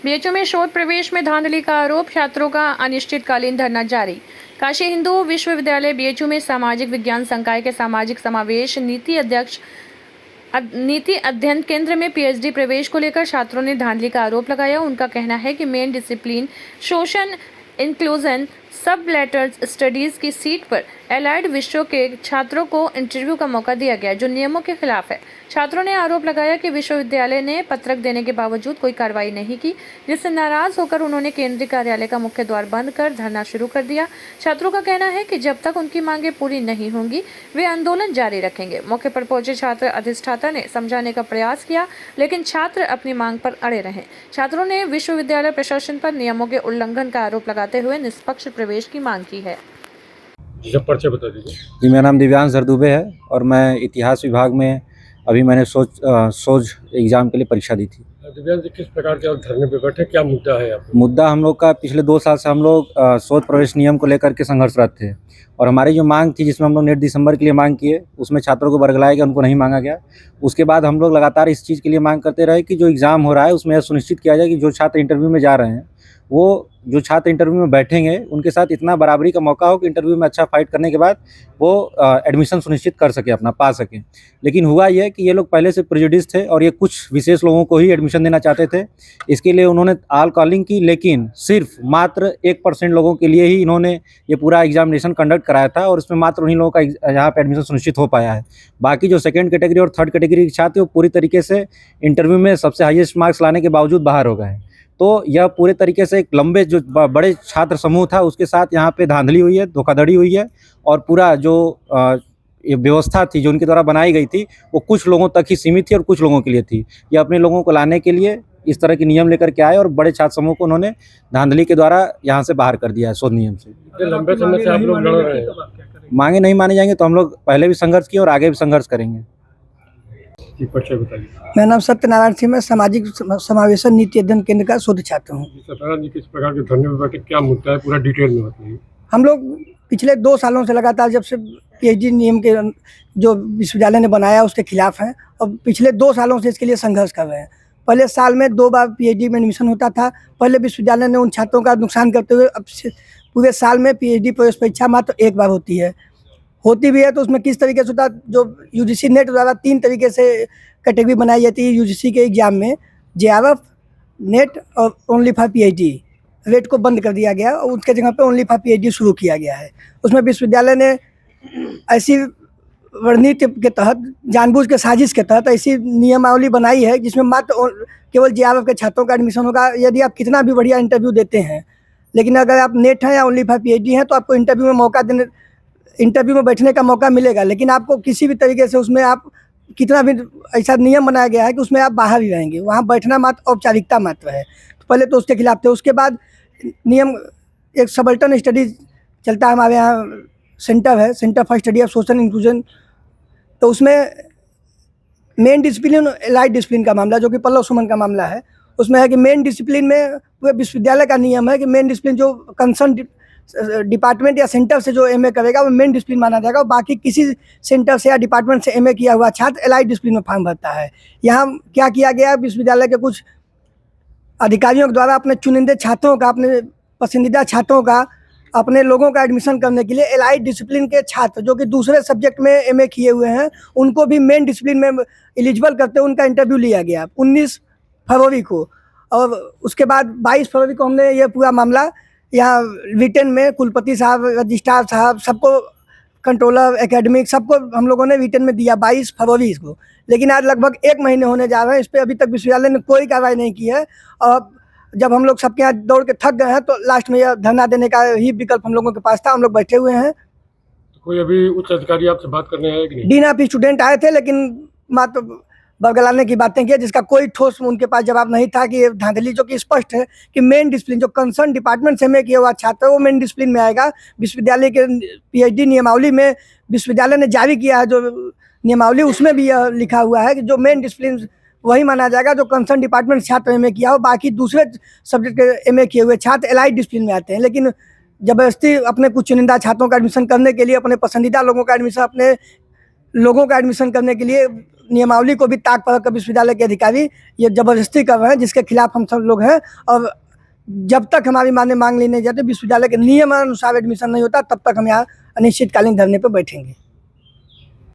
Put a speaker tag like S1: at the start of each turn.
S1: BHU में शोध प्रवेश में धांधली का आरोप, छात्रों का अनिश्चितकालीन धरना जारी। काशी हिंदू विश्वविद्यालय बीएचयू में सामाजिक विज्ञान संकाय के सामाजिक समावेश नीति अध्ययन केंद्र में पीएचडी प्रवेश को लेकर छात्रों ने धांधली का आरोप लगाया। उनका कहना है कि मेन डिसिप्लिन सोशल इंक्लूजन सब लेटर्स स्टडीज की सीट पर एलाइड विषयों के छात्रों को इंटरव्यू का मौका दिया गया, जो नियमों के खिलाफ है। छात्रों ने आरोप लगाया कि विश्वविद्यालय ने पत्रक देने के बावजूद कोई कार्रवाई नहीं की, जिससे नाराज होकर उन्होंने केंद्रीय कार्यालय का मुख्य द्वार बंद कर धरना शुरू कर दिया। छात्रों का कहना है कि जब तक उनकी मांगें पूरी नहीं होंगी वे आंदोलन जारी रखेंगे। मौके पर पहुंचे छात्र अधिष्ठाता ने समझाने का प्रयास किया, लेकिन छात्र अपनी मांग पर अड़े रहे। छात्रों ने विश्वविद्यालय प्रशासन पर नियमों के उल्लंघन का आरोप लगाते हुए निष्पक्ष प्रवेश की मांग की है।
S2: जी सर, परिचय बता दीजिए।
S3: जी, मेरा नाम दिव्यांश जरदुबे है और मैं इतिहास विभाग में अभी मैंने सोच एग्ज़ाम के लिए परीक्षा दी थी।
S2: दिव्यांश जी, किस प्रकार के आप धरने पे बैठे, क्या मुद्दा है आपका?
S3: मुद्दा हम लोग का पिछले 2 साल से हम लोग शोध प्रवेश नियम को लेकर के संघर्षरत थे और हमारी जो मांग थी, जिसमें हम लोग नेट दिसंबर के लिए मांग किए, उसमें छात्रों को बरगलाया गया, उनको नहीं मांगा गया। उसके बाद हम लोग लगातार इस चीज़ के लिए मांग करते रहे कि जो एग्ज़ाम हो रहा है उसमें यह सुनिश्चित किया जाए कि जो छात्र इंटरव्यू में जा रहे हैं, वो जो छात्र इंटरव्यू में बैठेंगे उनके साथ इतना बराबरी का मौका हो कि इंटरव्यू में अच्छा फाइट करने के बाद वो एडमिशन सुनिश्चित कर सके, अपना पा सके। लेकिन हुआ यह कि ये लोग पहले से प्रेजुडिस थे और ये कुछ विशेष लोगों को ही एडमिशन देना चाहते थे। इसके लिए उन्होंने ऑल कॉलिंग की, लेकिन सिर्फ मात्र 1% लोगों के लिए ही इन्होंने ये पूरा एग्जामिनेशन कंडक्ट कराया था और उसमें मात्र उन्हीं लोगों का यहाँ पर एडमिशन सुनिश्चित हो पाया है। बाकी जो सेकेंड कैटेगरी और थर्ड कैटेगरी के छात्र वो पूरी तरीके से इंटरव्यू में सबसे हाईएस्ट मार्क्स लाने के बावजूद बाहर हो गए हैं। तो यह पूरे तरीके से एक लंबे जो बड़े छात्र समूह था उसके साथ यहाँ पे धांधली हुई है, धोखाधड़ी हुई है और पूरा जो ये व्यवस्था थी जो उनके द्वारा बनाई गई थी वो कुछ लोगों तक ही सीमित थी और कुछ लोगों के लिए थी। ये अपने लोगों को लाने के लिए इस तरह के नियम लेकर के आए और बड़े छात्र समूह को उन्होंने धांधली के द्वारा यहाँ से बाहर कर दिया है शोध नियम से।
S2: लंबे समय से आप लोग लड़ रहे हैं,
S3: मांगे नहीं माने जाएंगे तो हम लोग पहले भी संघर्ष किए और आगे भी संघर्ष करेंगे।
S2: परिचय बताइए।
S4: मेरा नाम सत्यनारायण सिंह, मैं सामाजिक समावेशन नीति अध्ययन केंद्र का शोध छात्र हूँ।
S2: सत्यनारायण जी, किस प्रकार के धरने पे बैठे, क्या मुद्दा है, पूरा डिटेल में बताइए।
S4: हम लोग पिछले 2 सालों से लगातार, जब से पीएचडी नियम के जो विश्वविद्यालय ने बनाया उसके खिलाफ हैं और पिछले 2 सालों से इसके लिए संघर्ष कर रहे हैं। पहले साल में 2 बार पीएचडी में एडमिशन होता था। पहले विश्वविद्यालय ने उन छात्रों का नुकसान करते हुए अब पूरे साल में पीएचडी प्रवेश परीक्षा मात्र 1 बार होती भी है। तो उसमें किस तरीके से होता, जो यूजीसी नेट द्वारा 3 तरीके से कैटेगरी बनाई जाती है यूजीसी के एग्ज़ाम में, जेआरएफ, नेट और ओनली फॉर पीएचडी। रेट को बंद कर दिया गया और उसके जगह पे ओनली फॉर पीएचडी शुरू किया गया है। उसमें विश्वविद्यालय ने ऐसी रणनीति के तहत, जानबूझ के साजिश के तहत ऐसी नियमावली बनाई है जिसमें मात्र केवल जेआरएफ के छात्रों का एडमिशन होगा, यदि आप कितना भी बढ़िया इंटरव्यू देते हैं। लेकिन अगर आप नेट हैं या ओनली फॉर पीएचडी हैं तो आपको इंटरव्यू में बैठने का मौका मिलेगा, लेकिन आपको किसी भी तरीके से उसमें आप कितना भी ऐसा नियम बनाया गया है कि उसमें आप बाहर ही रहेंगे, वहाँ बैठना मात्र औपचारिकता मात्र है। तो पहले तो उसके खिलाफ थे। उसके बाद नियम एक सबल्टन स्टडीज चलता है हमारे यहाँ, सेंटर है, centre for study of social inclusion. तो उसमें मेन डिसिप्लिन एलाइड डिसिप्लिन का मामला, जो कि पल्लव सुमन का मामला है, उसमें है कि मेन डिसिप्लिन में पूरे विश्वविद्यालय का नियम है कि मेन डिसिप्लिन जो कंसर्न डिपार्टमेंट या सेंटर से जो एमए करेगा वो मेन डिसिप्लिन माना जाएगा और बाकी किसी सेंटर से या डिपार्टमेंट से एमए किया हुआ छात्र एलाइड डिसिप्लिन में फॉर्म भरता है। यहाँ क्या किया गया, विश्वविद्यालय के कुछ अधिकारियों के द्वारा अपने चुनिंदे छात्रों का, अपने पसंदीदा छात्रों का, अपने लोगों का एडमिशन करने के लिए एलाइड डिसिप्लिन के छात्र जो कि दूसरे सब्जेक्ट में एमए किए हुए हैं उनको भी मेन डिसिप्लिन में एलिजिबल करते हुए उनका इंटरव्यू लिया गया 19 फरवरी को। और उसके बाद 22 फरवरी को हमने ये पूरा मामला यहाँ रिटन में कुलपति साहब, रजिस्ट्रार साहब, सबको, कंट्रोलर, एकेडमिक, सबको हम लोगों ने रिटन में दिया 22 फरवरी को। लेकिन आज लगभग 1 महीने होने जा रहे हैं, इस पर अभी तक विश्वविद्यालय ने कोई कार्रवाई नहीं की है। और जब हम लोग सबके यहाँ दौड़ के थक गए हैं तो लास्ट में यह धरना देने का ही विकल्प हम लोगों के पास था। हम लोग बैठे हुए हैं।
S2: तो कोई अभी उच्च अधिकारी आपसे बात करने आए कि नहीं?
S4: डीन ऑफ स्टूडेंट आए थे, लेकिन मात्र बरगलाने की बातें की, जिसका कोई ठोस उनके पास जवाब नहीं था कि धांधली, जो कि स्पष्ट है कि मेन डिसिप्लिन जो कंसर्न डिपार्टमेंट से एमए किया हुआ छात्र है वो मेन डिसिप्लिन में आएगा। विश्वविद्यालय के पीएचडी नियमावली में विश्वविद्यालय ने जारी किया है जो नियमावली, उसमें भी यह लिखा हुआ है कि जो मेन डिसिप्लिन वही माना जाएगा जो कंसर्न डिपार्टमेंट छात्र एमए किया हो। बाकी दूसरे सब्जेक्ट के एमए किए हुए छात्र एलाइड डिसिप्लिन में आते हैं। लेकिन जबरदस्ती अपने कुछ चुनिंदा छात्रों का एडमिशन करने के लिए, अपने पसंदीदा लोगों का एडमिशन अपने लोगों का एडमिशन करने के लिए नियमावली को भी ताक पर रखकर विश्वविद्यालय के अधिकारी ये ज़बरदस्ती कर रहे हैं, जिसके खिलाफ हम सब लोग हैं। और जब तक हमारी मांग ली नहीं जाती, विश्वविद्यालय के नियमानुसार एडमिशन नहीं होता, तब तक हम यहाँ अनिश्चितकालीन धरने पर बैठेंगे।